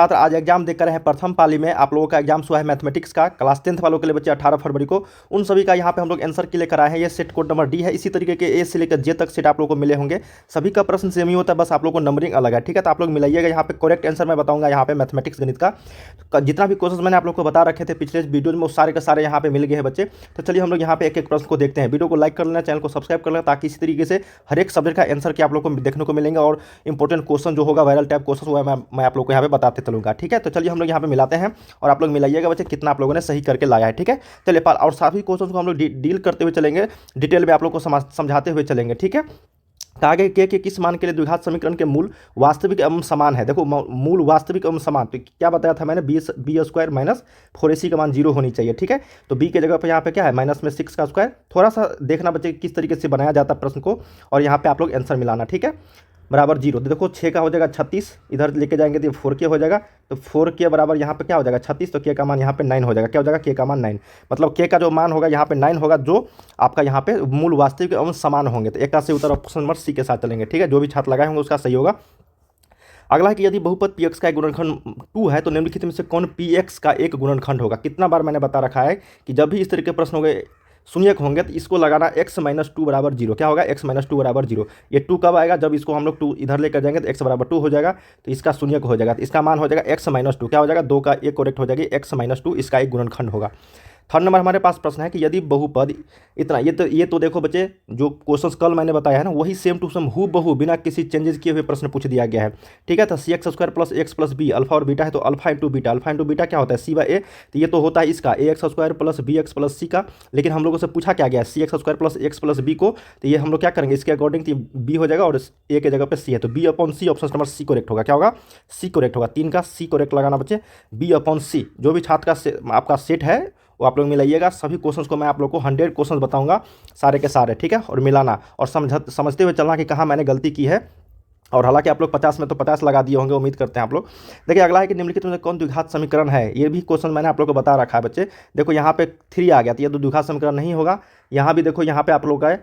छात्र आज एग्जाम देकर रहे हैं प्रथम पाली में। आप लोगों का एग्जाम हुआ है मैथमेटिक्स का क्लास 10th वालों के लिए बच्चे 18 फरवरी को। उन सभी का यहाँ पे हम लोग आंसर के लेकर आए हैं। ये सेट कोड नंबर डी है। इसी तरीके के ए से लेकर जे तक सेट आप लोगों को मिले होंगे। सभी का प्रश्न सेम ही होता है, बस आप लोगों को नंबरिंग अलग है। ठीक है, तो आप लोग मिलाइएगा। यहाँ पे करेक्ट आंसर मैं बताऊंगा। यहाँ पे मैथमेटिक्स गणित का जितना भी क्वेश्चन मैंने आप लोग को बता रखे थे पिछले वीडियो में, वो सारे के सारे यहाँ पे मिल गए हैं बच्चे। तो चलिए हम लोग यहाँ पे एक एक प्रश्न को देखते हैं। वीडियो को लाइक कर लेना, चैनल को सब्सक्राइब कर लेना, ताकि इसी तरीके से हर एक सब्जेक्ट का आंसर के आप लोग को देखने को मिलेंगे। और इंपॉर्टेंट क्वेश्चन जो होगा, वायरल टाइप क्वेश्चन, वो मैं आप लोग को यहाँ पे बताते चलूँगा। ठीक है, तो चलिए हम लोग यहाँ पे मिलाते हैं और आप लोग मिलाइएगा बच्चे कितना आप लोगों ने सही करके लाया है। ठीक है, चलिए और सभी क्वेश्चन को हम लोग डील करते हुए चलेंगे, डिटेल में आप लोग को समझाते हुए चलेंगे। ठीक है, तो आगे के किस मान के लिए द्विघात समीकरण के मूल वास्तविक एवं समान है। देखो मूल वास्तविक एवं समान, तो क्या बताया था मैंने, बी स्क्वायर माइनस 4ac का मान 0 होनी चाहिए। ठीक है, तो बी के जगह पे यहाँ पे क्या है, माइनस में 6 का स्क्वायर। थोड़ा सा देखना बच्चे किस तरीके से बनाया जाता है प्रश्न को, और यहाँ पे आप लोग आंसर मिलाना। ठीक है, बराबर 0। देखो 6 का हो जाएगा 36, इधर लेके जाएंगे तो 4k हो जाएगा। तो 4k बराबर यहाँ पे क्या हो जाएगा 36, तो k का मान यहाँ पे 9 हो जाएगा। क्या हो जाएगा, k का मान 9। मतलब k का जो मान होगा यहाँ पे 9 होगा, जो आपका यहाँ पे मूल वास्तविक एवं समान होंगे। तो एक का सही उत्तर ऑप्शन नंबर सी के साथ चलेंगे। ठीक है, जो भी छात्र लगाए होंगे उसका सही होगा। अगला है कि यदि बहुपद px का एक गुणनखंड 2 है तो निम्नलिखित में से कौन px का एक गुणनखंड होगा। कितना बार मैंने बता रखा है कि जब भी इस तरह के प्रश्न हो गए शून्य होंगे तो इसको लगाना x-2 बराबर 0। क्या होगा, x-2 बराबर 0। ये 2 कब आएगा, जब इसको हम लोग 2 इधर लेकर जाएंगे तो x बराबर 2 हो जाएगा, तो इसका शून्य हो जाएगा। तो इसका मान हो जाएगा x-2। क्या हो जाएगा, 2 का 1 करेक्ट हो जाएगी, x-2 इसका एक गुणनखंड होगा। थर्ड नंबर हमारे पास प्रश्न है कि यदि बहुपद इतना, ये तो देखो बच्चे, जो क्वेश्चंस कल मैंने बताया है ना, वही सेम टू सेम हूबहू बिना किसी चेंजेस किए हुए प्रश्न पूछ दिया गया है। ठीक है, तो C x square plus x plus B, alpha और बीटा है, तो अल्फा इंटू बीटा क्या होता है, सी बाई ए। तो ये तो होता है इसका A x square plus B x plus C का। लेकिन हम लोगों से पूछा क्या गया, C x square plus x plus B को। तो ये हम लोग क्या करेंगे, इसके अकॉर्डिंग तो बी हो जाएगा और ए के जगह पे सी है, तो बी अपॉन सी, ऑप्शन नंबर सी करेक्ट होगा। क्या होगा, सी करेक्ट होगा। 3 का सी करेक्ट लगाना बच्चे, बी अपॉन सी। जो भी छात्र का आपका सेट है वो आप लोग मिलाइएगा। सभी क्वेश्चंस को मैं आप लोग को 100 क्वेश्चंस बताऊंगा, सारे के सारे। ठीक है, और मिलाना और समझते हुए चलना कि कहाँ मैंने गलती की है। और हालांकि आप लोग 50 में तो 50 लगा दिए होंगे, उम्मीद करते हैं आप लोग। देखिए अगला है कि निम्नलिखित में कौन द्विघात समीकरण है। ये भी क्वेश्चन मैंने आप लोग को बता रखा है बच्चे। देखो यहाँ पे 3 आ गया, तो ये तो द्विघात समीकरण नहीं होगा। यहाँ भी देखो, यहाँ पे आप लोग का है,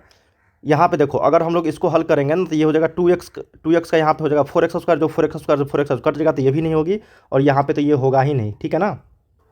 यहाँ पे देखो अगर हम लोग इसको हल करेंगे ना, तो ये हो जाएगा 2x का यहाँ पे हो जाएगा 4x स्क्वायर, जो 4x स्क्वायर कट जाएगा, तो ये भी नहीं होगी। और यहाँ पे तो ये होगा ही नहीं। ठीक है ना,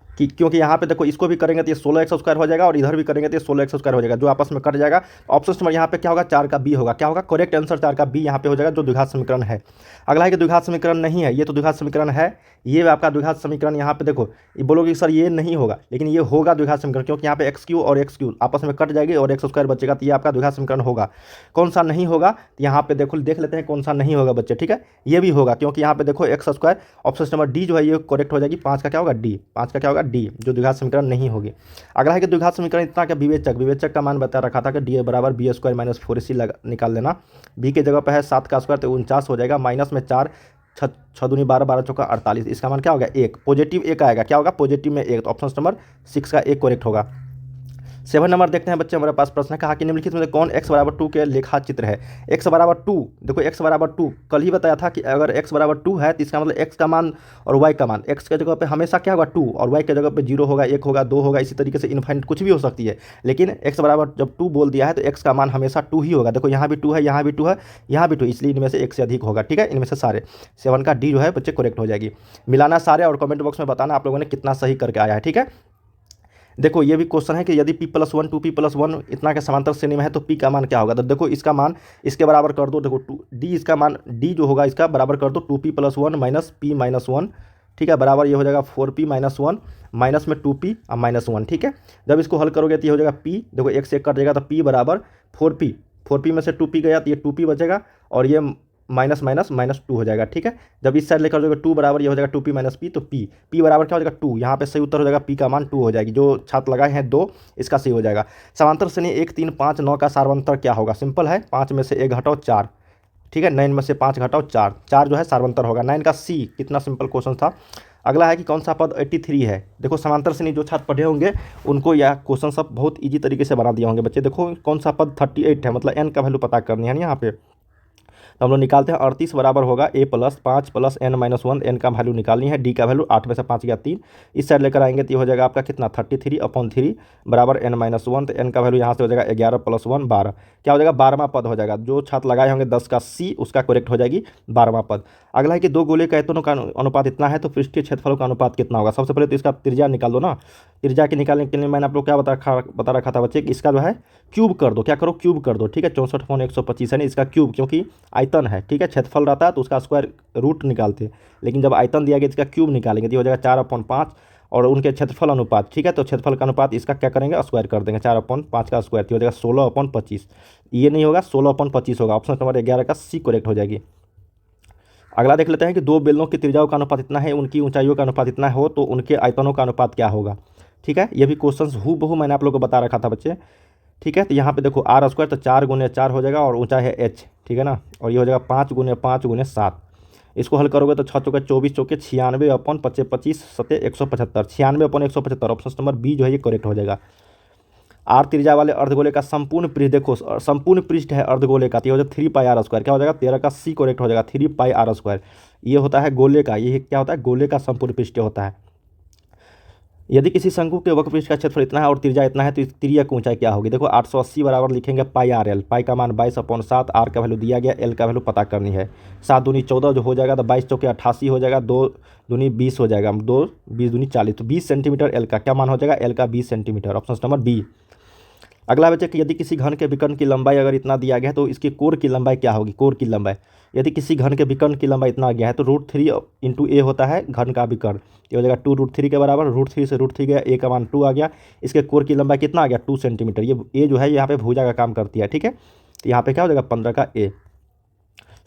कि क्योंकि यहाँ पे देखो इसको भी करेंगे तो ये 16x स्क्वायर हो जाएगा, और इधर भी करेंगे तो ये 16x स्क्वायर हो जाएगा, जो आपस में कट जाएगा। ऑप्शन नंबर यहाँ पे क्या होगा, 4 का बी होगा। क्या होगा, करेक्ट आंसर 4 का बी यहाँ पे हो जाएगा, जो द्विघात समीकरण है। अगला है कि द्विघात समीकरण नहीं है, ये तो द्विघात समीकरण है। ये आपका द्विघात समीकरण यहाँ पे देखो, ये बोलोगे सर ये नहीं होगा, लेकिन ये होगा द्विघात समीकरण, क्योंकि यहाँ पे x³ और x³ आपस में कट जाएगी और x स्क्वायर बचेगा, तो ये आपका द्विघात समीकरण होगा। कौन सा नहीं होगा, यहाँ पे देखो देख लेते हैं कौन सा नहीं होगा बच्चे। ठीक है, ये भी होगा, क्योंकि यहाँ पे देखो x square, option number D जो है ये करेक्ट हो जाएगी। 5 का क्या होगा, डी। 5 का क्या होगा, डी, जो द्विघात समीकरण नहीं होगी। अगला है कि द्विघात समीकरण इतना क्या, विवेचक का मान बता रखा था कि डी बराबर बी स्क्वायर माइनस 4ac निकाल लेना। बी के जगह पर है 7 का स्क्वायर, तो 49 हो जाएगा, माइनस में 4, 6 दूनी 12, 12 चौका 48। इसका मान क्या होगा, 1, पॉजिटिव 1 आएगा। क्या होगा, पॉजिटिव में 1, तो ऑप्शन नंबर 6 का 1 करेक्ट होगा। 7 नंबर देखते हैं बच्चे, हमारे पास प्रश्न है, कहा कि निम्नलिखित में से कौन x बराबर 2 के लेखा चित्र है। x बराबर 2, देखो x बराबर 2 कल ही बताया था कि अगर x बराबर 2 है तो इसका मतलब x का मान और y का मान, x के जगह पे हमेशा क्या होगा 2, और y के जगह पे 0 होगा, 1 होगा, 2 होगा, इसी तरीके से इनफाइनाइट कुछ भी हो सकती है। लेकिन x बराबर जब 2 बोल दिया है तो x का मान हमेशा 2 ही होगा। देखो यहाँ भी 2 है, यहाँ भी 2 है, यहाँ भी 2, इसलिए इनमें से 1 से अधिक होगा। ठीक है, इनमें से सारे 7 का डी जो है बच्चे करेक्ट हो जाएगी। मिलाना सारे और कमेंट बॉक्स में बताना आप लोगों ने कितना सही करके आया है। ठीक है, देखो ये भी क्वेश्चन है कि यदि p+1 2p+1 इतना के समांतर श्रेणी में है तो p का मान क्या होगा। तो देखो इसका मान इसके बराबर कर दो। देखो d, इसका मान d जो होगा इसका बराबर कर दो 2p+1 माइनस p-1। ठीक है, बराबर ये हो जाएगा 4p-1 माइनस में 2p और -1। ठीक है, जब इसको हल करोगे तो ये हो जाएगा p, देखो 1 से 1 कट जाएगा, तो p बराबर 4p में से 2p गया तो ये 2p बचेगा, और ये माइनस माइनस माइनस 2 हो जाएगा। ठीक है, जब इस साइड लेकर जाओगे 2 बराबर ये हो जाएगा 2p माइनस p, तो p बराबर क्या हो जाएगा 2। यहाँ पे सही उत्तर हो जाएगा p का मान 2 हो जाएगी। जो छात्र लगाए हैं 2, इसका सही हो जाएगा। समांतर श्रेणी 1 3 5 9 का सार्वंतर क्या होगा, सिंपल है, 5 में से 1 घटाओ 4। ठीक है, 9 में से 5 घटाओ 4, 4 जो है सार्वंतर होगा। 9 का सी, कितना सिंपल क्वेश्चन था। अगला है कि कौन सा पद 83 है। देखो समांतर श्रेणी जो छात्र पढ़े होंगे उनको यह क्वेश्चन सब बहुत ईजी तरीके से बना दिए होंगे बच्चे। देखो कौन सा पद 38 है, मतलब n का वैल्यू पता करनी है यहाँ पे। तो हम लोग निकालते हैं 38 बराबर होगा a plus 5 plus n-1, n का वैल्यू निकालनी है, d का वैल्यू 8 में से 5 गया 3, इस साइड लेकर आएंगे तो ये हो जाएगा आपका कितना 33/3 बराबर n-1, तो n का वैल्यू यहाँ से हो जाएगा 11 + 1 12, क्या हो जाएगा 12वां पद हो जाएगा। जो छात्र लगाए होंगे 10 का c उसका करेक्ट हो जाएगी 12वां पद। अगला है कि दो गोले का आयतनों का अनुपात इतना है तो पृष्ठीय क्षेत्रफलों का अनुपात कितना होगा। सबसे पहले तो इसका त्रिज्या निकाल दो ना। त्रिज्या के निकालने के लिए मैंने आप लोग क्या बता रखा था बच्चे कि इसका जो है क्यूब कर दो, क्या करो क्यूब कर दो, ठीक है। 64/125 है ना इसका क्यूब, क्योंकि आयतन है, ठीक है। क्षेत्रफल रहता है तो उसका स्क्वायर रूट निकालते हैं, लेकिन जब आयतन दिया गया इसका क्यूब निकालेंगे तो हो जाएगा 4/5 और उनके क्षेत्रफल अनुपात, ठीक है। तो क्षेत्रफल का अनुपात इसका क्या करेंगे स्क्वायर कर देंगे, 4/5 का स्क्वायर तो हो जाएगा 16/25। ये नहीं होगा 16/25 होगा, ऑप्शन नंबर 11 का सी करेक्ट हो जाएगी। अगला देख लेते हैं कि दो बेलनों की त्रिज्याओं का अनुपात इतना है, उनकी ऊंचाइयों का अनुपात इतना हो तो उनके आयतनों का अनुपात क्या होगा, ठीक है। ये भी क्वेश्चन हूबहू मैंने आप लोगों को बता रखा था बच्चे, ठीक है। तो यहाँ पे देखो r² तो 4 × 4 हो जाएगा और ऊंचाई है h, ठीक है ना, और ये हो जाएगा 5 × 5 × 7। इसको हल करोगे तो 6 × 24 = 96/25 25 7 175, 96/175, ऑप्शन नंबर बी जो है ये करेक्ट हो जाएगा। आर त्रिज्या वाले अर्धगोले का संपूर्ण पृष्ठ, देखो संपूर्ण पृष्ठ है अर्धगोले का, तो ये हो जाएगा 3πr², क्या हो जाएगा 13 का सी करेक्ट हो जाएगा 3πr²। ये होता है गोले का, ये क्या होता है गोले का संपूर्ण पृष्ठ होता है। यदि किसी शंकु के वक्र पृष्ठ का क्षेत्रफल इतना है और त्रिज्या इतना है तो इस त्रिज्या की ऊंचाई क्या होगी। देखो 880 बराबर लिखेंगे πrl, पाई का मान 22/7, आर का वैल्यू दिया गया, एल का वैल्यू पता करनी है। 7 दूनी 14 जो हो जाएगा तो 22 चौके 88 हो जाएगा, 2 दूनी 20 हो जाएगा, 2 20 दूनी 40, तो 20 सेंटीमीटर एल का क्या मान हो जाएगा, एल का 20 सेंटीमीटर, ऑप्शन नंबर बी। अगला बच्चे कि यदि किसी घन के विकर्ण की लंबाई अगर इतना दिया गया है तो इसकी कोर की लंबाई क्या होगी। कोर की लंबाई, यदि किसी घन के विकर्ण की लंबाई इतना गया है तो √3 × a होता है घन का विकर्ण, ये हो जाएगा 2√3 के बराबर, √3 से √3 गया, a का मान 2 आ गया। इसके कोर की लंबाई कितना आ गया 2 सेंटीमीटर, ये a जो है यहाँ पे भुजा का काम करती है, ठीक है। तो यहाँ पे क्या हो जाएगा 15 का a।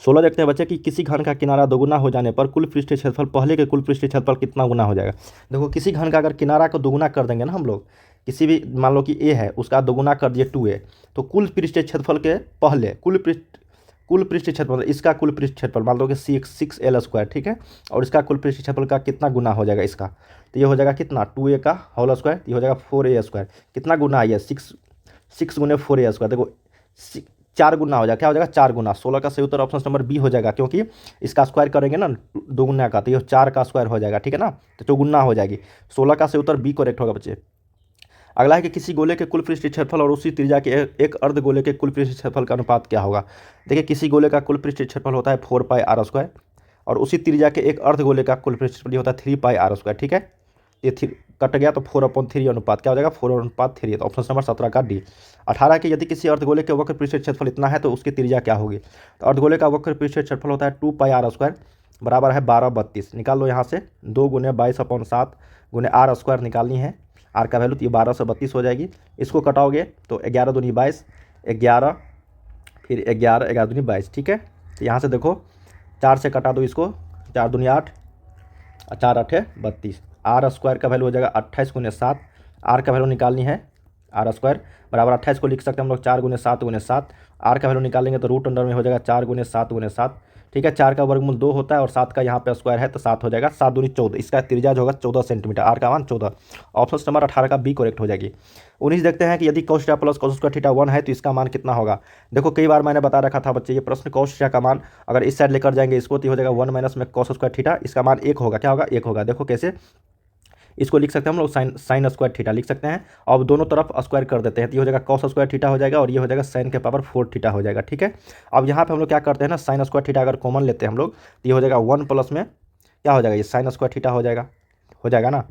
16 देखते हैं बच्चे कि किसी घन का किनारा दोगुना हो जाने पर कुल पृष्ठीय क्षेत्रफल पहले के कुल पृष्ठीय क्षेत्रफल कितना गुना हो जाएगा। देखो किसी घन का अगर किनारा को दोगुना कर देंगे ना हम लोग, किसी भी मान लो कि a है उसका दोगुना कर दिए 2a, तो कुल पृष्ठीय क्षेत्रफल के पहले कुल पृष्ठीय क्षेत्रफल, इसका कुल पृष्ठीय क्षेत्रफल मान लो कि 6l², ठीक है, और इसका कुल पृष्ठीय क्षेत्रफल का कितना गुना हो जाएगा इसका, तो ये हो जाएगा कितना 2a का होल स्क्वायर, ये हो जाएगा 4a²। कितना गुना है ये 6 × 4a², देखो 4 गुना हो जाएगा, क्या हो जाएगा 4 गुना। 16 का सही उत्तर ऑप्शन नंबर बी हो जाएगा, क्योंकि इसका स्क्वायर करेंगे ना दोगुना का तो ये 4 का स्क्वायर हो जाएगा, ठीक है ना, तो चौगुना हो जाएगी। 16 का सही उत्तर बी करेक्ट होगा बच्चे। अगला है कि किसी गोले के कुल पृष्ठीय क्षेत्रफल और उसी त्रिज्या के एक अर्धगोले के कुल पृष्ठीय क्षेत्रफल का अनुपात क्या होगा। देखिए किसी गोले का कुल पृष्ठीय क्षेत्रफल होता है 4πr² और उसी त्रिज्या के एक अर्धगोले का कुल पृष्ठीय क्षेत्रफल होता है 3πr², ठीक है। ये कट गया तो 4/3 अनुपात क्या हो जाएगा 4/3, तो ऑप्शन नंबर 17 का डी। 18 के यदि किसी अर्धगोले के वक्र पृष्ठीय क्षेत्रफल इतना है तो उसकी त्रिज्या क्या होगी। तो अर्धगोले का वक्र पृष्ठीय क्षेत्रफल होता है 2πr² बराबर है 12/32। निकाल लो यहाँ से 2 × 22/7 × r² निकालनी है, आर का वैल्यू तो ये 12 से 32 हो जाएगी। इसको कटाओगे तो 11 दूनी 22, 11 फिर 11 11 दूनी 22, ठीक है। तो यहाँ से देखो 4 से कटा दो इसको, 4 दूनी 8 और 4 8 32, r² का वैल्यू हो जाएगा 28 × 7, आर का वैल्यू निकालनी है, r² बराबर 28 को लिख सकते हैं हम लोग 4 × 7 × 7, आर का वैल्यू निकालेंगे तो रूट अंडर में हो जाएगा 4 × 7 × 7, ठीक है। 4 का वर्गमूल 2 होता है और 7 का यहाँ पे स्क्वायर है तो 7 हो जाएगा, 7 दूनी 14, इसका त्रिज्या जो होगा 14 सेंटीमीटर, आर का मान 14, ऑप्शन नंबर 18 का बी करेक्ट हो जाएगी। 19 देखते हैं कि यदि cos θ + cos स्क्वायर थीटा 1 है तो इसका मान कितना होगा। देखो कई बार मैंने बता रखा था बच्चे ये प्रश्न cos θ का मान अगर इस साइड लेकर जाएंगे इसको तो हो जाएगा 1 - में cos स्क्वायर थीटा, इसका मान 1 होगा, क्या होगा 1 होगा। देखो कैसे इसको लिख सकते हैं हम लोग साइन स्क्वायर थीटा लिख सकते हैं और दोनों तरफ स्क्वायर कर देते हैं तो ये हो जाएगा cos स्क्वायर थीटा हो जाएगा और ये हो जाएगा sin के पावर 4 थीटा हो जाएगा, ठीक है। अब यहाँ पे हम लोग क्या करते हैं ना साइन स्क्वायर थीटा अगर कॉमन लेते हैं हम लोग तो ये हो जाएगा 1 प्लस में क्या हो जाएगा ये साइन स्क्वायर थीटा हो जाएगा ना,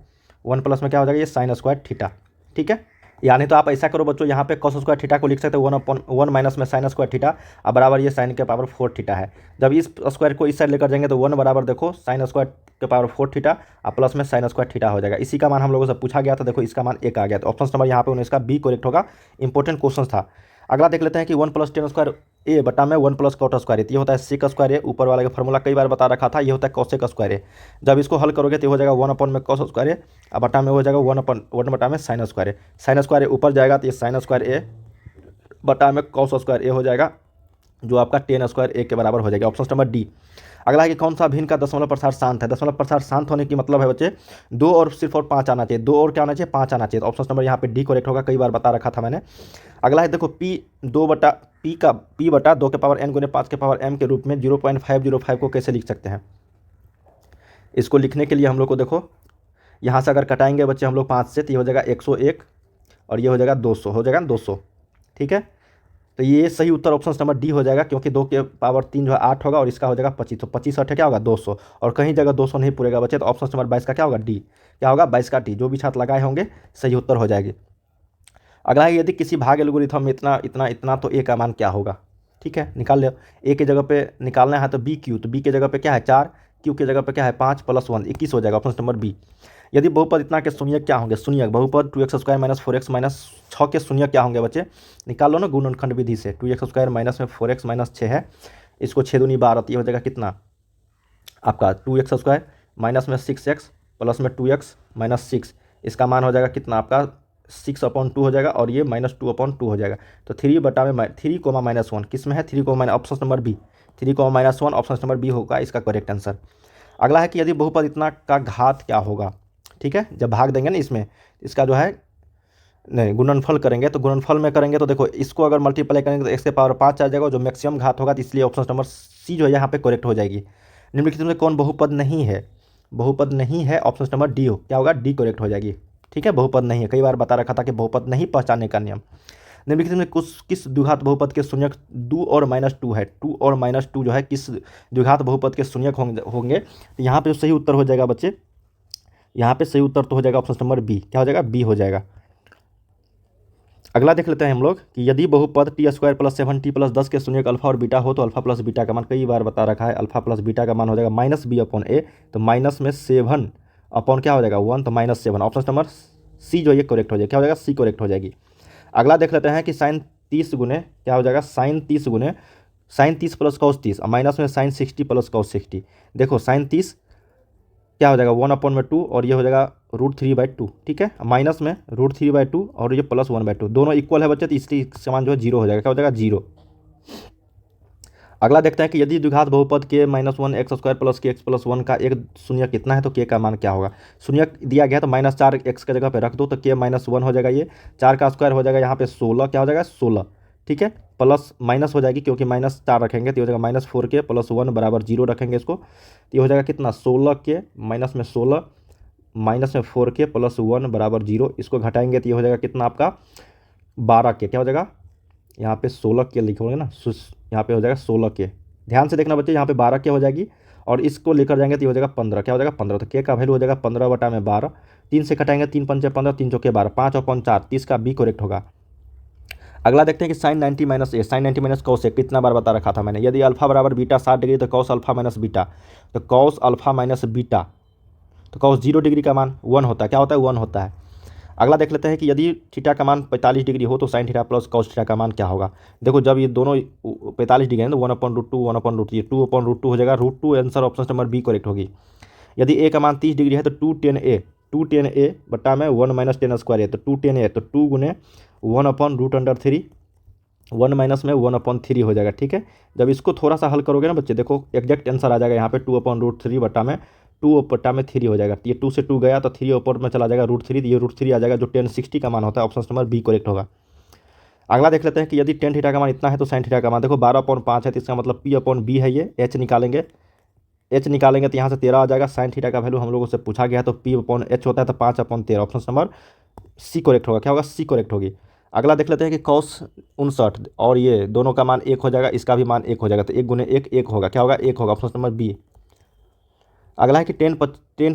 1 प्लस में क्या हो जाएगा ये साइन स्क्वायर थीटा, ठीक है। यानी तो आप ऐसा करो बच्चों यहाँ पे cos स्क्वायर थीटा को लिख सकते हो 1 माइनस में साइन स्क्वायर थीटा अब बराबर ये साइन के पावर 4 थीटा है। जब इस स्क्वायर को इस साइड लेकर जाएंगे तो 1 बराबर देखो साइन स्क्वायर के पावर 4 थीटा और प्लस में साइन स्क्वायर थीटा हो जाएगा। इसी का मान हम लोगों से पूछा गया था, देखो इसका मान 1 आ गया, तो ऑप्शन नंबर यहाँ पे इसका बी करेक्ट होगा, इंपॉर्टेंट क्वेश्चन था। अगला देख लेते हैं कि 1 + tan स्क्वायर ए बटा में 1 + cot स्क्वायर, ये होता है सेक स्क्वायर ए, ऊपर वाले का फॉर्मूला कई बार बता रखा था, ये होता है कोसेक स्क्वायर ए। जब इसको हल करोगे तो हो जाएगा 1 में cos स्क्वायर ए और बटा में हो जाएगा 1 बटा में साइन स्क्वायर ए। साइन स्क्वायर ए ऊपर जाएगा तो ये साइन स्क्वायर ए बटा में cos स्क्वायर ए हो जाएगा जो आपका tan स्क्वायर ए के बराबर हो जाएगा, ऑप्शन नंबर डी। अगला है कि कौन सा भिन्न का दशमलव प्रसार शांत है। दशमलव प्रसार शांत होने की मतलब है बच्चे 2 और सिर्फ और 5 आना चाहिए, 2 और क्या आना चाहिए, 5 आना चाहिए। तो ऑप्शन नंबर यहाँ पे डी करेक्ट होगा, कई बार बता रखा था मैंने। अगला है देखो पी बटा 2 के पावर n गुने 5 के पावर m के रूप में 0.505 को कैसे लिख सकते हैं। इसको लिखने के लिए हम लोग को देखो यहाँ से अगर कटाएंगे बच्चे हम लोग 5 से, तो ये हो जाएगा 101 और ये हो जाएगा 200, हो जाएगा 200, ठीक है। तो ये सही उत्तर ऑप्शन नंबर डी हो जाएगा, क्योंकि 2 के पावर 3 जो है 8 होगा और इसका हो जाएगा 25, तो 25 8 क्या होगा 200, और कहीं जगह 200 नहीं पूरेगा बच्चे, तो ऑप्शन नंबर 22 का क्या होगा डी, क्या होगा 22 का डी। जो भी छात्र लगाए होंगे सही उत्तर हो जाएगी। अगला है यदि किसी भाग एल्गोरिथम में इतना इतना इतना तो ए का मान क्या होगा, ठीक है, निकाल लो। ए की जगह पे निकालना है तो बी क्यू, तो बी की जगह पे क्या है 4, क्यू की जगह पे क्या है 5 + 1 21 हो जाएगा, ऑप्शन नंबर बी। यदि बहुपद इतना के शून्य क्या होंगे, शून्य बहुपद 2x² - 4x - 6 के शून्य क्या होंगे बच्चे, निकाल लो ना गुणनखंड विधि से। 2x² माइनस में 4x - 6 है, इसको 6 दूनी 12, ये हो जाएगा कितना आपका 2x² माइनस में 6x प्लस में 2x - 6, इसका मान हो जाएगा कितना आपका 6/2 हो जाएगा, और ये -2/2 हो जाएगा। तो 3 बटा में 3 कोमा -1 किस में है, 3 comma option number B, 3 comma -1 option number B होगा इसका करेक्ट आंसर। अगला है कि यदि बहुपद इतना का घात क्या होगा, ठीक है, जब भाग देंगे ना इसमें, इसका जो है नहीं गुणनफल करेंगे, तो गुणनफल में करेंगे तो देखो इसको अगर मल्टीप्लाई करेंगे तो x के पावर 5 आ जाएगा, जो मैक्सिमम घात होगा, तो इसलिए ऑप्शन नंबर सी जो है यहाँ पे करेक्ट हो जाएगी। निम्नलिखित में कौन बहुपद नहीं है, बहुपद नहीं है, ऑप्शन नंबर डी हो, क्या होगा डी करेक्ट हो जाएगी, ठीक है। बहुपद नहीं है, कई बार बता रखा था कि बहुपद नहीं पहचानने का नियम। निम्नलिखित में किस द्विघात बहुपद के शून्यक 2 और -2 है, 2 और -2 जो है किस द्विघात बहुपद के शून्यक होंगे। तो यहाँ पे जो सही उत्तर हो जाएगा बच्चे, यहाँ पे सही उत्तर तो हो जाएगा ऑप्शन नंबर बी, क्या हो जाएगा बी हो जाएगा। अगला देख लेते हैं हम लोग कि यदि बहुपद t² + 7t + 10 के शून्यक अल्फा और बीटा हो तो अल्फा प्लस बीटा का मान, कई बार बता रखा है, अल्फा प्लस बीटा का मान हो जाएगा -b/a, तो माइनस में 7 अपॉन क्या हो जाएगा 1, तो -7 ऑप्शन नंबर सी जो ये करेक्ट हो जाएगा, क्या हो जाएगा सी करेक्ट हो जाएगी। अगला देख लेते हैं कि sin 30 गुने क्या हो जाएगा, sin 30 गुने sin 30 + cos 30 और माइनस में sin 60 + cos 60। देखो sin 30 क्या हो जाएगा 1/2 और ये हो जाएगा √3/2, ठीक है, माइनस में √3/2 और ये +1/2, दोनों इक्वल है बच्चे, तो इसलिए इसका मान जो है 0 हो जाएगा, क्या हो जाएगा 0। अगला देखते हैं कि यदि द्विघात बहुपद के -1 x² + kx + 1 का एक शून्य कितना है तो k का मान क्या होगा। शून्य दिया गया तो -4 x के जगह पे रख दो तो k -1 हो जाएगा, ये 4 का स्क्वायर हो जाएगा यहाँ पे 16, क्या हो जाएगा 16, ठीक है, प्लस माइनस हो जाएगी क्योंकि -4 रखेंगे तो हो जाएगा -4k + 1 = 0 रखेंगे इसको, तो ये हो जाएगा कितना 16k माइनस में 16 माइनस में 4k + 1 = 0, इसको घटाएंगे तो ये हो जाएगा कितना आपका 12k, क्या हो जाएगा यहाँ पे 16k लिखोगे ना, यहाँ पे हो जाएगा 16k, ध्यान से देखना बच्चे, यहाँ पे 12k हो जाएगी और इसको लेकर जाएंगे तो ये हो जाएगा 15, क्या हो जाएगा 15, तो k का वैल्यू हो जाएगा 15/12, 3 से कटाएंगे 3 × 5 = 15, 3 × 4 = 12, 5/4, 30 का बी करेक्ट होगा। अगला देखते हैं कि sin 90 - a, sin 90 - cos a कितना बार बता रखा था मैंने, यदि अल्फा बराबर बीटा 60 डिग्री तो cos अल्फा - बीटा, तो cos अल्फा - बीटा, तो cos 0 डिग्री का मान 1 होता है, क्या होता है 1 होता है। अगला देख लेते हैं कि यदि थीटा का मान 45 डिग्री हो तो sin थीटा + cos थीटा का मान क्या होगा। देखो जब ये दोनों 45 डिग्री है तो 1/√2 1/√3 2/√2 हो जाएगा, √2 answer option number B correct होगी। यदि a का मान 30 डिग्री है तो 2tan a बटा में 1 - tan² है, तो 2tan a, तो 2 गुने 1/√3 1 माइनस में 1/3 हो जाएगा, ठीक है। जब इसको थोड़ा सा हल करोगे ना बच्चे, देखो एग्जैक्ट आंसर आ जाएगा यहाँ पे 2/√3 बटा में 2/3 हो जाएगा, ये 2 से 2 गया तो 3 ऊपर में चला जाएगा √3, ये √3 आ जाएगा, जो tan 60 का मान होता है, ऑप्शन नंबर बी करेक्ट होगा। अगला देख लेते हैं कि यदि tan थीटा का मान इतना है तो sin थीटा का मान, देखो 12/5 है तो इसका मतलब p/b है, ये h निकालेंगे तो यहाँ से 13 आ जाएगा, sin थीटा का वैल्यू हम लोगों से पूछा गया है तो p/h होता है, तो 5/13 ऑप्शन नंबर सी करेक्ट होगा, क्या होगा सी करेक्ट होगी। अगला देख लेते हैं कि cos 59 और ये दोनों का मान 1 हो जाएगा, इसका भी मान 1 हो जाएगा, तो 1 गुने 1 1 होगा, क्या होगा 1 होगा, ऑप्शन नंबर बी। अगला है कि tan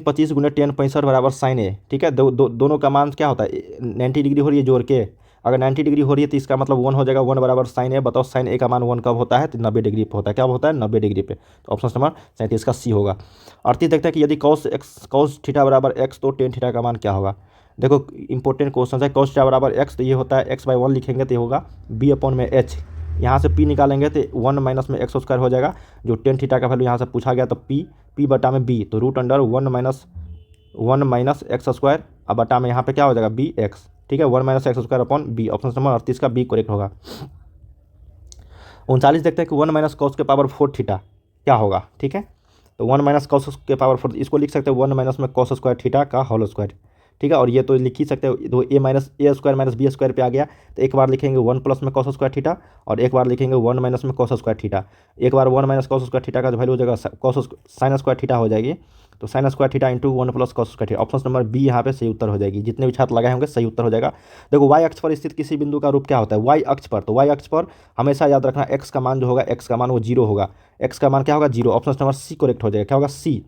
25 गुने tan 65 बराबर sin a, ठीक है, दोनों का मान क्या होता है 90 डिग्री हो रही है जोड़ के, अगर 90 डिग्री हो रही है तो इसका मतलब 1 हो जाएगा, 1 बराबर sin a, बताओ sin a का मान 1 कब होता है, तो 90 डिग्री पे होता है, क्या होता है 90 डिग्री पे, तो ऑप्शन नंबर 37 का सी होगा। 38 देखते हैं कि यदि cos थीटा बराबर x तो tan थीटा का मान क्या होगा। देखो इंपॉर्टेंट क्वेश्चन है, cos थीटा बराबर x तो ये होता है x/1 लिखेंगे तो ये होगा b/h, यहाँ से p निकालेंगे तो 1 माइनस में x² हो जाएगा, जो tan थीटा का वैल्यू यहाँ से पूछा गया तो p बटा में b, तो √1 माइनस x² अब बटा में यहाँ पे क्या हो जाएगा bx, ठीक है, 1 - x² upon b, option number 38 का बी करेक्ट होगा। 39 देखते हैं कि 1 - cos के पावर 4 थीटा क्या होगा, ठीक है, तो 1 माइनस कॉस के पावर 4, इसको लिख सकते हैं 1 माइनस में कॉस स्क्वायर थीटा का होल स्क्वायर, ठीक है। और ये तो लिख ही सकते हो, तो ए माइनस ए स्क्वायर माइनस बी स्क्वायर पे आ गया, तो एक बार लिखेंगे 1 प्लस में कॉस स्क्वायर थीटा, और एक बार लिखेंगे 1 माइनस में कॉस स्क्वायर थीटा। एक बार 1 माइनस कॉस स्क्वायर थीटा का जो वैल्यू हो जाएगा कॉस साइन स्क्वायर थीटा हो जाएगी, तो sine square theta into 1 plus cos square theta. Option number B यहाँ पे सही उत्तर हो जाएगी। जितने भी छात्र लगाए होंगे सही उत्तर हो जाएगा। देखो वाई अक्ष पर स्थित किसी बिंदु का रूप क्या होता है, वाई अक्ष पर, तो वाई अक्ष पर हमेशा याद रखना एक्स का मान जो होगा, एक्स का मान वो 0 होगा, एक्स का मान क्या होगा 0। ऑप्शन नंबर सी करेक्ट हो जाएगा। क्या होगा सी,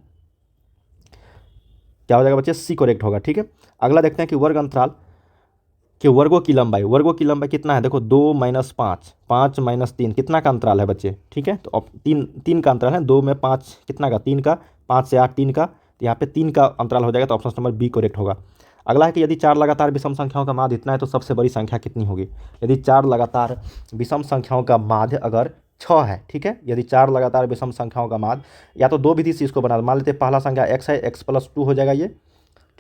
क्या हो जाएगा बच्चे, सी करेक्ट होगा, ठीक है। अगला देखते हैं कि वर्ग अंतराल कि वर्गों की लंबाई, वर्गों की लंबाई कितना है, देखो 2 माइनस 5, 5 माइनस 3, कितना का अंतराल है बच्चे, ठीक है। तो अब तीन का अंतराल है, 2 में 5 कितना का, 3 का, 5 से 8 3 का, तो यहाँ पे 3 का अंतराल हो जाएगा, तो ऑप्शन नंबर बी करेक्ट होगा। अगला है कि यदि 4 लगातार विषम संख्याओं का माध्य इतना है तो सबसे बड़ी संख्या कितनी होगी। यदि 4 लगातार विषम संख्याओं का माध्य अगर 6 है, ठीक है, यदि 4 लगातार विषम संख्याओं का माध्य, या तो दो विधि से इसको बना, मान लेते हैं पहला संख्या x है, x प्लस 2 हो जाएगा ये,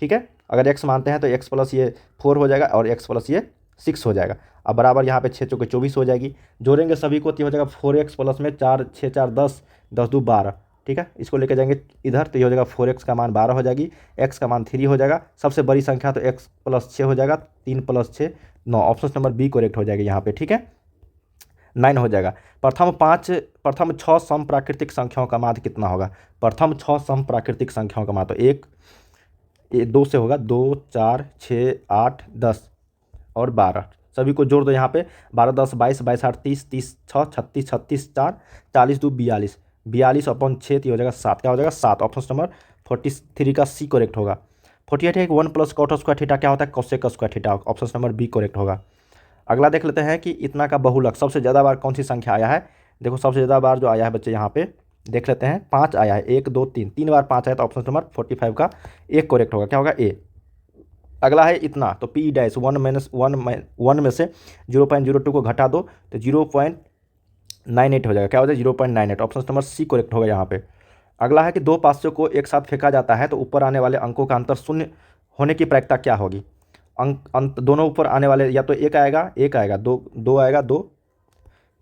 ठीक है। अगर x मानते हैं तो x प्लस ये 4 हो जाएगा और x प्लस ये 6 हो जाएगा। अब बराबर यहाँ पे 6 चौके 24 हो जाएगी, जोड़ेंगे सभी को तो हो जाएगा 4x प्लस में 4 6 4 10, 10 2 12, ठीक है। इसको लेके जाएंगे इधर तो ये हो जाएगा 4x का मान 12 हो जाएगी, x का मान 3 हो जाएगा, सबसे बड़ी संख्या तो x प्लस 6 हो जाएगा, 3 plus 6 9। Option number B correct हो जाएगा यहाँ पे, ठीक है, 9 हो जाएगा। प्रथम 6 सम प्राकृतिक संख्याओं का माध्य कितना होगा। प्रथम 6 सम प्राकृतिक संख्याओं का माध्य, तो एक 2 से होगा, 2 4 6 8 10 और 12, सभी को जोड़ दो यहाँ पे, 12 10 22 22 8 30 30 6 36 36 4 40 2 42, 42 अपॉन 6 तो हो जाएगा 7। क्या हो जाएगा 7। ऑप्शन नंबर 43 का सी करेक्ट होगा। 48 है कि 1 प्लस कॉट स्क्वायर थीटा क्या होता है, cosec square theta. Option number B correct होगा। अगला देख लेते हैं कि इतना का बहुलक सबसे ज़्यादा बार कौन सी संख्या आया है। देखो सबसे ज़्यादा बार जो आया है बच्चे यहाँ पे देख लेते हैं, 5 आया है, 1 2 3, 3 बार 5 आया, तो ऑप्शन नंबर 45 का एक करेक्ट होगा। क्या होगा ए। अगला है इतना, तो पी डैश 1 माइनस 1 में से 0.02 को घटा दो तो 0.98 हो जाएगा। क्या हो जाएगा 0.98। ऑप्शन नंबर सी करेक्ट होगा यहाँ पे। अगला है कि दो पासियों को एक साथ फेंका जाता है तो ऊपर आने वाले अंकों का अंतर शून्य होने की प्रायिकता क्या होगी। अंत दोनों ऊपर आने वाले या तो एक आएगा, दो आएगा, 2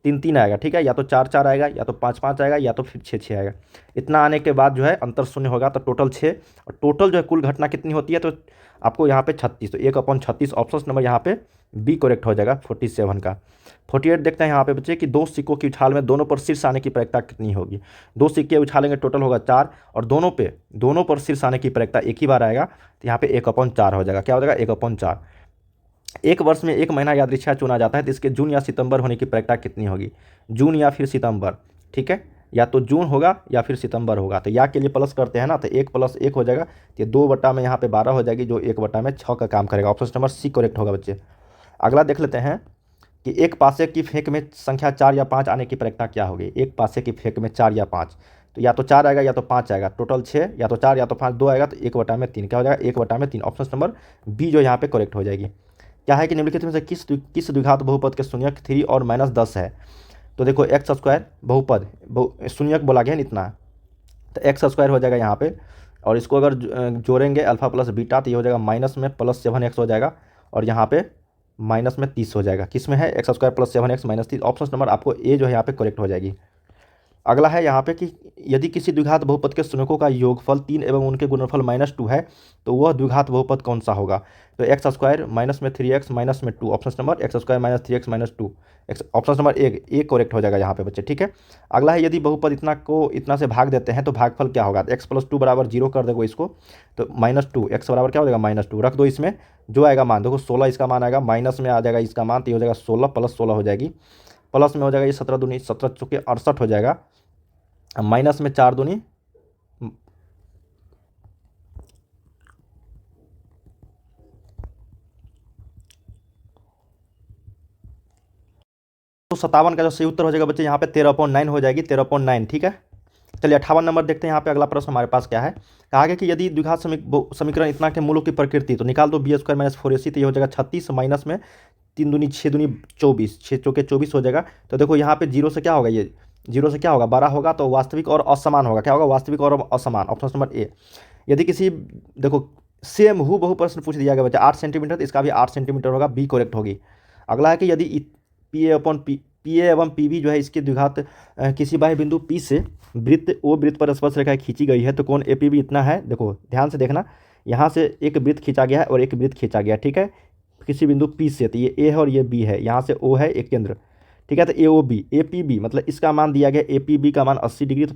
3 3 आएगा, ठीक है, या तो 4 4 आएगा, या तो 5 5 आएगा, या तो फिर 6 6 आएगा। इतना आने के बाद जो है अंतर शून्य होगा, तो टोटल 6, और टोटल जो है कुल घटना कितनी होती है, तो आपको यहाँ पे 36, तो 1/36। ऑप्शन नंबर यहाँ पे बी करेक्ट हो जाएगा 47 का। 48 देखते हैं यहाँ पे बच्चे कि दो सिक्कों की उछाल में दोनों पर शीर्ष आने की प्रायिकता कितनी होगी। दो सिक्के उछालेंगे, टोटल होगा 4, और दोनों पर शीर्ष आने की प्रायिकता एक ही बार आएगा, तो यहाँ पे 1/4 हो जाएगा। क्या हो जाएगा 1/4। एक वर्ष में एक महीना यादृच्छा चुना जाता है तो इसके जून या सितंबर होने की प्रायिकता कितनी होगी। जून या फिर सितंबर, ठीक है, या तो जून होगा या फिर सितंबर होगा। तो या के लिए प्लस करते हैं ना, तो 1 + 1 हो जाएगा, तो 2 में यहाँ पे 12 हो जाएगी, जो 1/6 का काम करेगा। ऑप्शन नंबर सी करेक्ट होगा बच्चे। अगला देख लेते हैं कि एक पासे की फेंक में संख्या 4 या 5 आने की प्रायिकता क्या होगी। एक पासे की फेंक में 4 या 5, तो या तो 4 आएगा या तो 5 आएगा, टोटल 6, या तो 4 या तो 5, 2 आएगा, तो 1/3। क्या हो जाएगा 1/3। ऑप्शन नंबर बी जो यहाँ पे करेक्ट हो जाएगी। क्या है कि निम्नलिखित में से किस द्विघात बहुपद के शून्यक 3 और -10 है। तो देखो एक्स स्क्वायर बहुपद शून्यक बोला गया है इतना, तो एक्स स्क्वायर हो जाएगा यहाँ पे, और इसको अगर जोड़ेंगे अल्फा प्लस बीटा तो ये हो जाएगा माइनस में +7x हो जाएगा, और यहाँ पे माइनस में 30 हो जाएगा। किस में है x square +7x -30। Option number आपको ए जो है यहाँ पे करेक्ट हो जाएगी। अगला है यहाँ पे कि यदि किसी द्विघात बहुपद के शून्यकों का योगफल 3 एवं उनके गुणनफल -2 है तो वह द्विघात बहुपद कौन सा होगा। तो एक्स स्क्वायर माइनस में 3x माइनस में 2। Option number x square minus 3x minus 2। Option number A correct हो जाएगा यहाँ पे बच्चे, ठीक है। अगला है यदि बहुपद इतना को इतना से भाग देते हैं तो भागफल क्या होगा। x + 2 = 0 कर देगो इसको, तो -2 x बराबर क्या हो जाएगा -2 रख दो। इसमें जो आएगा मान देखो 16 इसका मान आएगा, माइनस में आ जाएगा इसका मान, तो ये हो जाएगा 16 + 16 हो जाएगी, प्लस में हो जाएगा ये 17 दूनी 17 चौके 68 हो जाएगा, माइनस में 4 दूनी तो 57 का जो सही उत्तर हो जाएगा बच्चे यहाँ पे 13/9 हो जाएगी, 13/9, ठीक है। चलिए 58 नंबर देखते हैं। यहाँ पे अगला प्रश्न हमारे पास क्या है, कहा गया कि यदि द्विघात समीकरण इतना के मूलों की प्रकृति तो निकाल दो b² - 4ac, तो ये हो जाएगा 36, माइनस में 3 दूनी 6 दूनी 24, 6 चौके 24 हो जाएगा। तो देखो यहाँ पे 0 से क्या होगा, ये 0 से क्या होगा 12 होगा, तो वास्तविक और असमान होगा। क्या होगा वास्तविक और असमान। Option number A. यदि किसी देखो सेम हूबहू प्रश्न पूछ दिया गया बच्चा 8 सेंटीमीटर, तो इसका भी 8 सेंटीमीटर होगा, बी करेक्ट होगी। अगला है कि यदि पी ए एवं पी बी जो है इसके द्विघात किसी बाह्य बिंदु पी से वृत्त ओ वृत्त पर स्पर्श रेखा खींची गई है तो कोण ए पी बी इतना है। देखो ध्यान से देखना, यहाँ से एक वृत्त खींचा गया है और एक वृत्त खींचा गया है, ठीक है, किसी बिंदु पी से, तो ये ए है और ये बी है, यहाँ से ओ है एक केंद्र, ठीक है। तो A O B A P B मतलब इसका मान दिया गया ए पी बी का मान 80 डिग्री, तो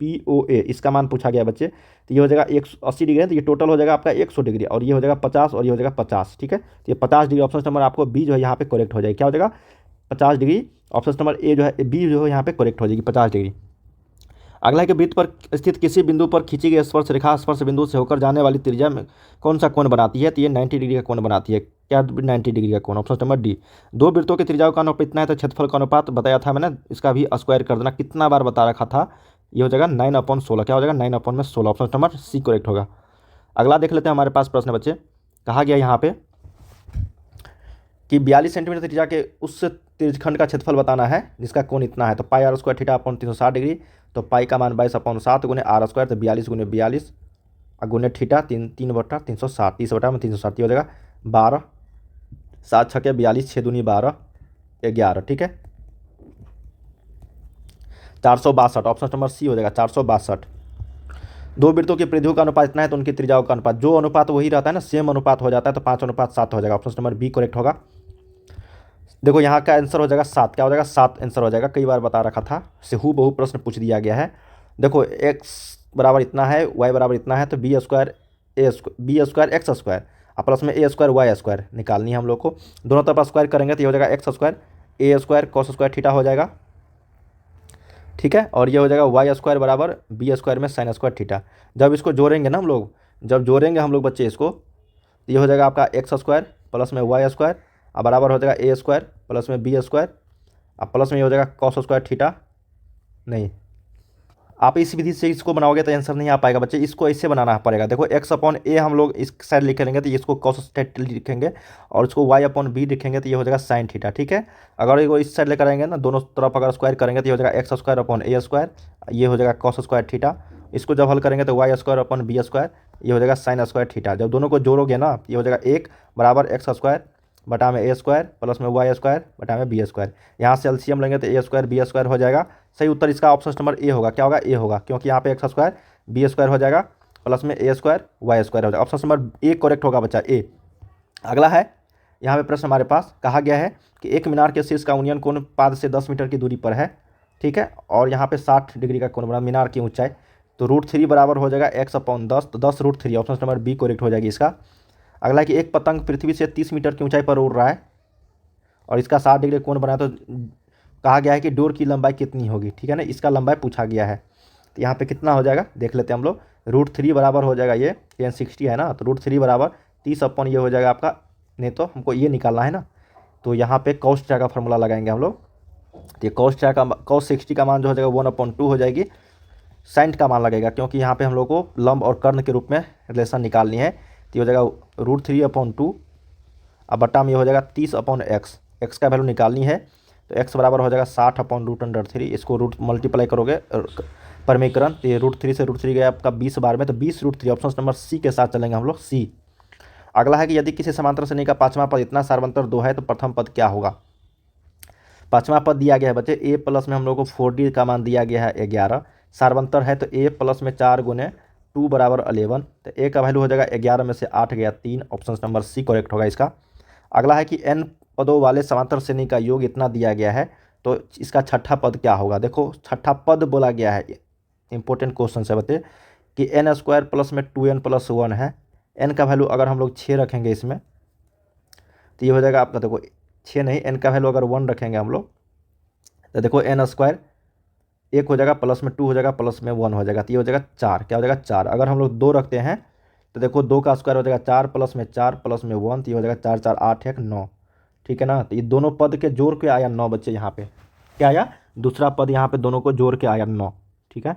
पी ओ ए इसका मान पूछा गया बच्चे, तो ये हो जाएगा 180 डिग्री है, तो ये टोटल हो जाएगा आपका 100 डिग्री और ये हो जाएगा 50 और ये हो जाएगा 50, ठीक है। तो ये 50 डिग्री ऑप्शन नंबर आपको बी जो है यहाँ पे करेक्ट हो जाएगी, क्या हो जाएगा 50 डिग्री, ऑप्शन नंबर ए जो है बी जो है यहाँ पे करेक्ट हो जाएगी 50 डिग्री। अगला है कि वृत्त पर स्थित किसी बिंदु पर खींची गई स्पर्श रेखा स्पर्श बिंदु से होकर जाने वाली त्रिज्या में कौन सा कोण बनाती है, तो ये 90 डिग्री का कोण बनाती है, क्या 90 डिग्री का कोण, ऑप्शन नंबर डी। दो वृत्तों की त्रिज्याओं का अनुपात इतना है तो क्षेत्रफल का अनुपात बताया था मैंने, इसका भी स्क्वायर कर देना, कितना बार बता रखा था, ये हो जाएगा 9/16, क्या हो जाएगा 9/16, ऑप्शन नंबर सी करेक्ट होगा। अगला देख लेते हैं हमारे पास प्रश्न बच्चे, कहा गया यहाँ पे कि 42 सेंटीमीटर त्रिज्या के उस त्रिज्यखंड का क्षेत्रफल बताना है जिसका कोण इतना है, तो pi r square theta upon 360 degree, तो पाई का मान 22/7 गुने आर स्क्वायर, तो 42 गुने 42 गुने थीटा 3/360, 30/360 हो जाएगा 12, 7 छके 42, 6 दूनी 12, 11, ठीक है 462, ऑप्शन नंबर सी हो जाएगा 462। दो वृत्तों की परिधियों का अनुपात इतना है तो उनकी त्रिज्याओं का अनुपात, जो अनुपात वही रहता है ना, सेम अनुपात हो जाता है, तो 5:7 हो जाएगा, ऑप्शन नंबर बी करेक्ट होगा। देखो यहाँ का आंसर हो जाएगा 7, क्या हो जाएगा 7 आंसर हो जाएगा, कई बार बता रखा था, से हूबहू प्रश्न पूछ दिया गया है। देखो x बराबर इतना है, y बराबर इतना है, तो बी स्क्वायर एक्स स्क्वायर और प्लस में ए स्क्वायर वाई स्क्वायर निकालनी है हम लोग को, दोनों तरफ स्क्वायर करेंगे तो ये हो जाएगा एक्स स्क्वायर ए स्क्वायर कॉस स्क्वायर थीटा हो जाएगा, ठीक है, और ये हो जाएगा वाई स्क्वायर बराबर बी स्क्वायर में साइन स्क्वायर थीटा। जब इसको जोड़ेंगे ना हम लोग, जब जोड़ेंगे हम लोग बच्चे इसको, तो ये हो जाएगा आपका एक्स स्क्वायर प्लस में वाई स्क्वायर और बराबर हो जाएगा ए स्क्वायर प्लस में बी स्क्वायर और प्लस में ये हो जाएगा कॉस स्क्वायर थीटा। नहीं, आप इस विधि से इसको बनाओगे तो आंसर नहीं आ पाएगा बच्चे, इसको ऐसे बनाना पड़ेगा। देखो एक्स अपॉन ए हम लोग इस साइड लिख लेंगे तो इसको कॉस लिखेंगे और इसको वाई अपॉन बी लिखेंगे तो ये हो जाएगा साइन थीटा, ठीक है। अगर ये इस साइड लेकर आएंगे ना, दोनों तरफ अगर स्क्वायर करेंगे तो ये हो जाएगा एक्स स्क्वायर अपॉन ए स्क्वायर, ये हो जाएगा कॉस स्क्वायर थीटा, इसको जब हल करेंगे तो Y square upon B square, ये हो जाएगा साइन स्क्वायर थीटा। जब दोनों को जोड़ोगे ना, ये हो जाएगा 1 बराबर एक्स स्क्वायर बटा में ए स्क्वायर प्लस में वाई स्क्वायर बटा में बी स्क्वायर, यहाँ से एलसीएम लेंगे तो ए स्क्वायर बी स्क्वायर हो जाएगा। सही उत्तर इसका ऑप्शन नंबर ए होगा, क्या होगा ए होगा, क्योंकि यहाँ पे एक्स स्क्वायर बी स्क्वायर हो जाएगा प्लस में ए स्क्वायर वाई स्क्वायर हो जाएगा, ऑप्शन नंबर ए करेक्ट होगा बच्चा ए। अगला है यहाँ पे प्रश्न हमारे पास, कहा गया है कि एक मीनार के शीर्ष का उन्नयन कोण पाद से 10 मीटर की दूरी पर है, ठीक है, और यहाँ पे 60 डिग्री का कोण बना मीनार की ऊंचाई, तो √3 बराबर हो जाएगा x/10, तो 10√3, ऑप्शन नंबर बी करेक्ट हो जाएगी इसका। अगला है कि एक पतंग पृथ्वी से 30 मीटर की ऊंचाई पर उड़ रहा है और इसका 60 डिग्री कोण बना, तो कहा गया है कि डोर की लंबाई कितनी होगी, ठीक है ना, इसका लंबाई पूछा गया है। तो यहाँ पे कितना हो जाएगा देख लेते हैं हम लोग, √3 बराबर हो जाएगा, ये 60 है ना, तो √3 बराबर 30 अपॉन ये हो जाएगा आपका, नहीं तो हमको ये निकालना है ना, तो यहाँ पे कॉस थीटा का फॉर्मूला लगाएंगे हम लोग, तो ये कॉस 60 का मान जो हो जाएगा 1/2 हो जाएगी, साइन का मान लगेगा क्योंकि यहाँ पे हम लोग को लंब और कर्ण के रूप में रिलेशन निकालनी है, तो ये हो जाएगा √3/2 अब बट्टा में ये हो जाएगा 30/x, एक्स का वैल्यू निकालनी है, तो x बराबर हो जाएगा 60/√3, इसको रूट मल्टीप्लाई करोगे परमीकरण, तो ये √3 से √3 गया आपका 20 बार में, तो 20√3, ऑप्शन नंबर सी के साथ चलेंगे हम लोग सी। अगला है कि यदि किसी समांतर श्रेणी का पाँचवां पद इतना सार्वंतर 2 है तो प्रथम पद क्या होगा। पाँचवां पद दिया गया है बच्चे, ए प्लस में हम लोग को 4d का मान दिया गया है 11, सार्वंतर है तो ए प्लस में 4 गुने 2 बराबर 11, तो ए का वैल्यू हो जाएगा 11 में से 8 गया 3, ऑप्शन नंबर सी करेक्ट होगा इसका। अगला है कि n पदों वाले समांतर श्रेणी का योग इतना दिया गया है तो इसका छठा पद क्या होगा। देखो छठा पद बोला गया है, इंपॉर्टेंट क्वेश्चन है बच्चे, कि n² प्लस में 2n + 1 है, n का वैल्यू अगर हम लोग 6 रखेंगे इसमें तो ये हो जाएगा आपका, देखो 6 नहीं, n का वैल्यू अगर 1 रखेंगे हम लोग तो देखो n² 1 हो जाएगा प्लस में 2 हो जाएगा प्लस में 1 हो जाएगा, तो ये हो जाएगा 4, क्या हो जाएगा 4। अगर हम लोग 2 रखते हैं तो देखो 2 का स्क्वायर हो जाएगा 4 प्लस में 4 प्लस में 1, तो ये हो जाएगा 4 4 8 1 9, ठीक है ना। तो ये दोनों पद के जोड़ के आया 9 बच्चे, यहाँ पे क्या आया, दूसरा पद यहाँ पे दोनों को जोड़ के आया 9, ठीक है।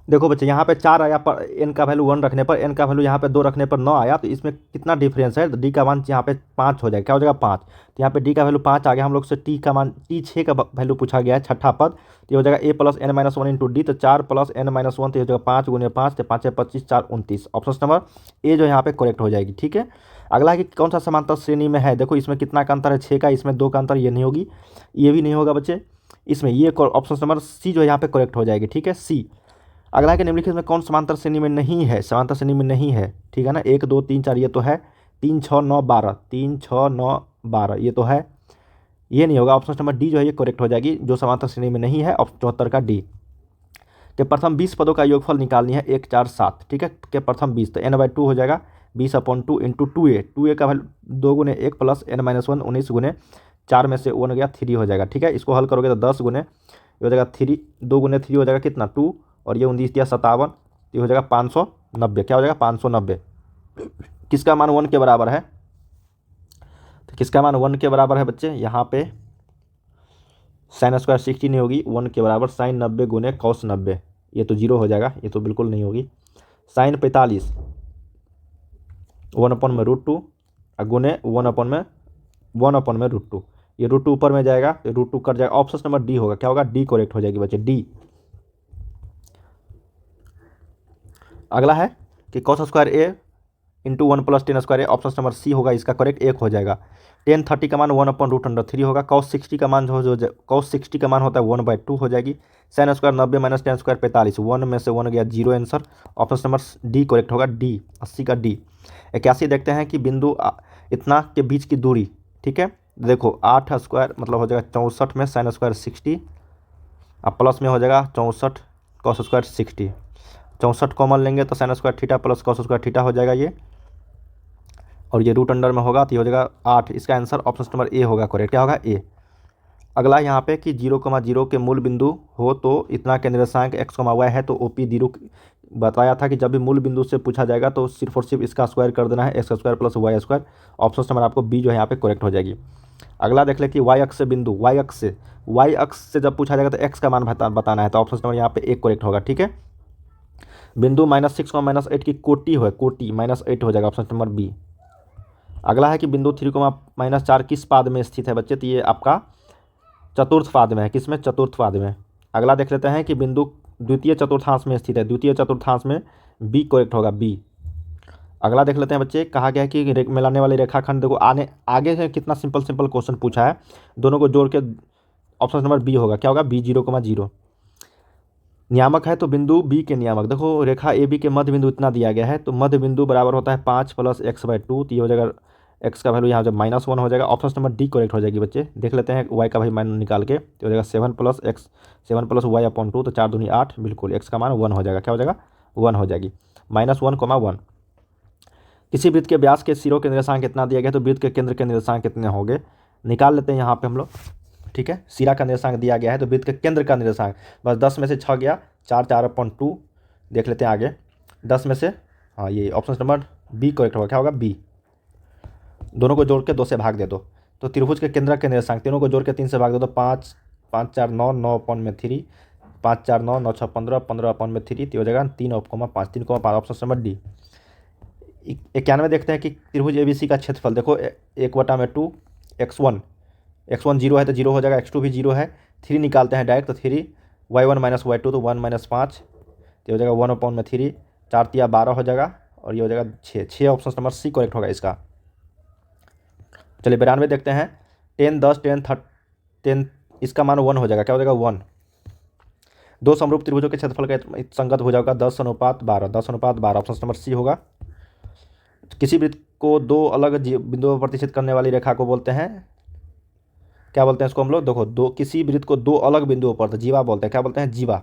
देखो बच्चे यहाँ पे 4 आया पर n का वैल्यू 1 रखने पर, n का वैल्यू यहाँ पे 2 रखने पर 9 आया, तो इसमें कितना डिफरेंस है, तो d का मान यहाँ पे 5 हो जाएगा, क्या हो जाएगा 5, तो यहाँ पे d का वैल्यू 5 आ गया, हम लोग से t का मान t6 का वैल्यू पूछा गया है छठा पद, तो ये हो जाएगा a + n - 1 × d, तो 4 + n - 1, तो ये हो जाएगा 5 × 5, तो 5 × 25 4 29, ऑप्शन नंबर ए जो यहाँ पे करेक्ट हो जाएगी, ठीक है। अगला है कि कौन सा समांतर श्रेणी में है। देखो इसमें कितना का अंतर है, 6 का, इसमें 2 का अंतर, ये नहीं होगी, ये भी नहीं होगा बच्चे। इसमें ये ऑप्शन नंबर सी जो है यहाँ पे करेक्ट हो जाएगी, ठीक है, सी। अगला है कि निम्नलिखित में कौन समांतर श्रेणी में नहीं है, समांतर श्रेणी में नहीं है, ठीक है ना। 1 2 3 4 ये तो है, 3 6 9 12, 3 6 9 12 ये तो है, ये नहीं होगा। ऑप्शन नंबर डी जो है ये करेक्ट हो जाएगी, जो समांतर श्रेणी में नहीं है, 74 का डी। के प्रथम 20 पदों का योगफल निकालनी है 1 4 7, ठीक है। के प्रथम 20 तो n/2 हो जाएगा 20/2 इंटू 2a, 2a का वैल्यू 2 गुने 1 प्लस n-1 19 गुने 4 में से 1 हो गया 3 हो जाएगा, ठीक है। इसको हल करोगे तो 10 गुने ये हो जाएगा 3, 2 गुने 3 हो जाएगा कितना 2, और ये 19 दिया 57, ये हो जाएगा 590, क्या हो जाएगा 590। किसका मान 1 के बराबर है, तो किसका मान 1 के बराबर है बच्चे, यहाँ पे साइन स्क्वायर 60 नहीं होगी, 1 के बराबर साइन 90 गुने कॉस 90, ये तो 0 हो जाएगा, ये तो बिल्कुल नहीं होगी। साइन 45 1/√2 गुने 1/√2, ये √2 ऊपर में जाएगा, ये √2 कट जाएगा। ऑप्शन नंबर डी होगा, क्या होगा, डी करेक्ट हो जाएगी बच्चे, डी। अगला है कि कॉस स्क्वायर ए इंटू 1 + tan स्क्वायर ए, ऑप्शन नंबर सी होगा इसका करेक्ट, 1 हो जाएगा। tan 30 का मान 1/√3 होगा। cos 60 का मान cos 60 का मान होता है 1/2 हो जाएगी। Sine square 90 minus tan square 45, 1 में से 1 गया 0 answer, option number D correct होगा, डी 80 का डी। 81 देखते हैं कि बिंदु इतना के बीच की दूरी, ठीक है। देखो 8 स्क्वायर मतलब हो जाएगा 64 में साइन स्क्वायर 60, अब प्लस में हो जाएगा 64 cos स्क्वायर 60, 64 कॉमन लेंगे तो sine square theta plus cos square theta हो जाएगा ये, और ये रूट अंडर में होगा तो ये हो जाएगा 8। इसका आंसर ऑप्शन नंबर ए होगा करेक्ट, क्या होगा ए। अगला यहाँ पे कि 0,0 के मूल बिंदु हो तो इतना के निर्देशांक x, y है, तो OP दीर्घ बताया था कि जब भी मूल बिंदु से पूछा जाएगा तो सिर्फ और सिर्फ इसका स्क्वायर कर देना है, x² + y square. Option number आपको बी जो है यहाँ पे करेक्ट हो जाएगी। अगला देख ले कि y अक्ष से बिंदु, y अक्ष से जब पूछा जाएगा तो x का मान बताना है, तो ऑप्शन नंबर यहाँ पे एक करेक्ट होगा, ठीक है। बिंदु -6, -8 की कोटि हो, कोटि -8 हो जाएगा, ऑप्शन नंबर बी। अगला है कि बिंदु 3, -4 किस पाद में स्थित है बच्चे, तो ये आपका चतुर्थ पाद में है, किसमें, चतुर्थ पाद में। अगला देख लेते हैं कि बिंदु द्वितीय चतुर्थांश में स्थित है, द्वितीय चतुर्थांश में बी करेक्ट होगा, बी। अगला देख लेते हैं बच्चे, कहा गया है कि मिलाने वाले रेखाखंड, देखो आगे से कितना सिंपल क्वेश्चन पूछा है, दोनों को जोड़ के ऑप्शन नंबर बी होगा, क्या होगा, बी 0,0। नियामक है तो बिंदु बी के नियामक, देखो रेखा ए बी के मध्य बिंदु इतना दिया गया है, तो मध्य बिंदु बराबर होता है 5 + x/2, तो ये हो जाएगा x का वैल्यू यहाँ जब -1 हो जाएगा, ऑप्शन नंबर डी करेक्ट हो जाएगी बच्चे। देख लेते हैं y का भाई मान निकाल के, तो हो जाएगा 7 + y/2, तो 4 दूनी 8, बिल्कुल x का मान 1 हो जाएगा, क्या हो जाएगा, 1 हो जाएगी, -1, 1। किसी वृत्त के व्यास के सिरों के निर्देशांक कितना दिया गया, तो वृत्त के केंद्र के निर्देशांक कितने होंगे, निकाल लेते हैं यहाँ पे हम लोग, ठीक है। सिरा का निर्देशांक दिया गया है तो वृत्त के केंद्र का निर्देशांक बस 10 में से 6 गया, 4 4/2। देख लेते हैं आगे 10 में से, हाँ ये ऑप्शन नंबर बी करेक्ट होगा, क्या होगा, बी। दोनों को जोड़ के 2 से भाग दे दो, तो त्रिभुज के केंद्र के निर्देशांक तीनों को जोड़ के 3 से भाग दे दो, 5 5 4 9, 9/3, 5 4 9, 9 6 15, 15/3, तो हो जाएगा 3,5, 3,5, ऑप्शन नंबर डी। 91 देखते हैं कि त्रिभुज ABC का क्षेत्रफल, देखो 1/2 x1 0 है तो 0 हो जाएगा, x2 भी 0 है, 3 निकालते हैं डायरेक्ट, तो 3 y1 - y2 तो 1 - 5, तो हो जाएगा 1/3, 4 × 12 हो जाएगा, और ये हो जाएगा 6, ऑप्शन नंबर सी करेक्ट होगा इसका। चलिए 92 देखते हैं, 10 10 10 इसका मान 1 हो जाएगा, क्या हो जाएगा, 1। दो समरूप त्रिभुजों के क्षेत्रफल का संगत भुजाओं का 10:12, 10:12, ऑप्शन नंबर सी होगा। किसी वृत्त को दो अलग बिंदुओं पर प्रतिच्छेद करने वाली रेखा को बोलते हैं, क्या बोलते हैं इसको हम लोग, देखो किसी वृत्त को दो अलग बिंदुओं पर, तो जीवा बोलते हैं, क्या बोलते हैं, जीवा।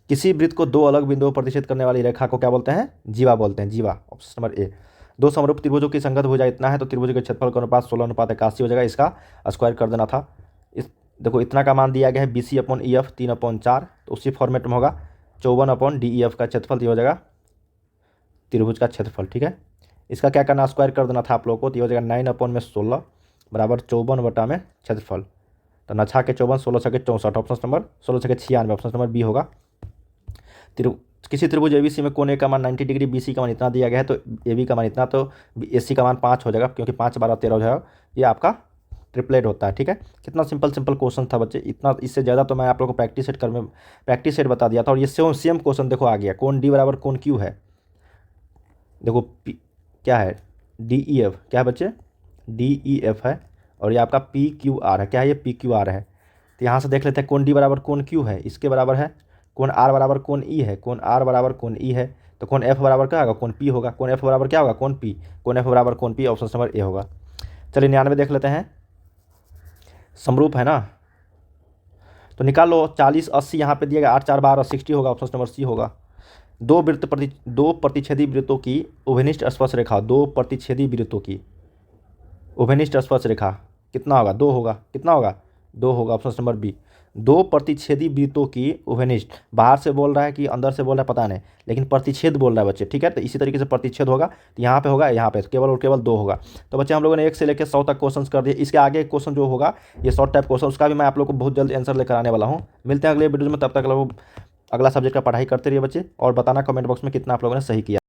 किसी वृत्त को दो अलग बिंदुओं पर प्रतिच्छेद करने वाली रेखा को क्या बोलते हैं, जीवा बोलते हैं, जीवा, ऑप्शन नंबर ए। दो समरूप त्रिभुजों की संगत भुजा इतना है तो त्रिभुज के क्षेत्रफल का अनुपात 16:81 हो जाएगा, इसका स्क्वायर कर देना था। इस देखो इतना का मान दिया गया है BC/EF 3/4, तो उसी फॉर्मेट में होगा 54/DEF का क्षेत्रफल, हो जाएगा त्रिभुज का क्षेत्रफल, ठीक है। इसका क्या करना, स्क्वायर कर देना था आप लोगों को, तो हो जाएगा 9/16 बराबर 54 में क्षेत्रफल, तो 9 × 54, 16 × 64, option number 16 × 96, option number B होगा। किसी त्रिभुज ABC में कोण A का मान 90 डिग्री, BC का मान इतना दिया गया है तो AB का मान इतना, तो AC का मान 5 हो जाएगा, क्योंकि 5 12 13 हो जाएगा, ये आपका ट्रिपलेट होता है, ठीक है। कितना सिंपल क्वेश्चन था बच्चे, इतना इससे ज़्यादा तो मैं आप लोगों को प्रैक्टिस सेट बता दिया था, और ये सेम क्वेश्चन देखो आ गया, कोण D बराबर कोण Q है, देखो क्या है, DEF क्या है बच्चे, DEF है, और ये आपका PQR है। क्या है ये, PQR है। तो यहाँ से देख लेते हैं कोण D बराबर कोण Q है, इसके बराबर है। कोण R बराबर कोण E है, कोण R बराबर कोण E है। तो कोण F बराबर क्या होगा, कोण P होगा। कोण F बराबर क्या होगा, कोण P। कोण F बराबर कोण P, ऑप्शन नंबर ए होगा। चलिए 99 देख लेते हैं। समरूप है ना, तो निकाल लो। 40 80 यहाँ पे दिया गया, 8 4 12 60 होगा, ऑप्शन नंबर सी होगा। दो प्रतिच्छेदी वृत्तों की उभयनिष्ठ स्पर्श रेखा, दो प्रतिच्छेदी वृत्तों की उभयनिष्ठ स्पर्श रेखा कितना होगा, 2 होगा। कितना होगा, 2 होगा, ऑप्शन नंबर बी। दो प्रतिच्छेदी वृत्तों की उभयनिष्ठ, बाहर से बोल रहा है कि अंदर से बोल रहा है पता नहीं, लेकिन प्रतिच्छेद बोल रहा है बच्चे, ठीक है। तो इसी तरीके से प्रतिच्छेद होगा, तो यहाँ पे होगा, यहाँ पे केवल और केवल 2 होगा। तो बच्चे हम लोगों ने 1 से लेकर 100 तक क्वेश्चन कर दिए। इसके आगे क्वेश्चन जो होगा ये शॉर्ट टाइप क्वेश्चन, उसका भी मैं आप लोग को बहुत जल्द आंसर लेकर आने वाला हूँ। मिलते हैं अगले वीडियो में, तब तक लोग अगला सब्जेक्ट का पढ़ाई करते रहिए बच्चे, और बताना कमेंट बॉक्स में कितना आप लोगों ने सही किया।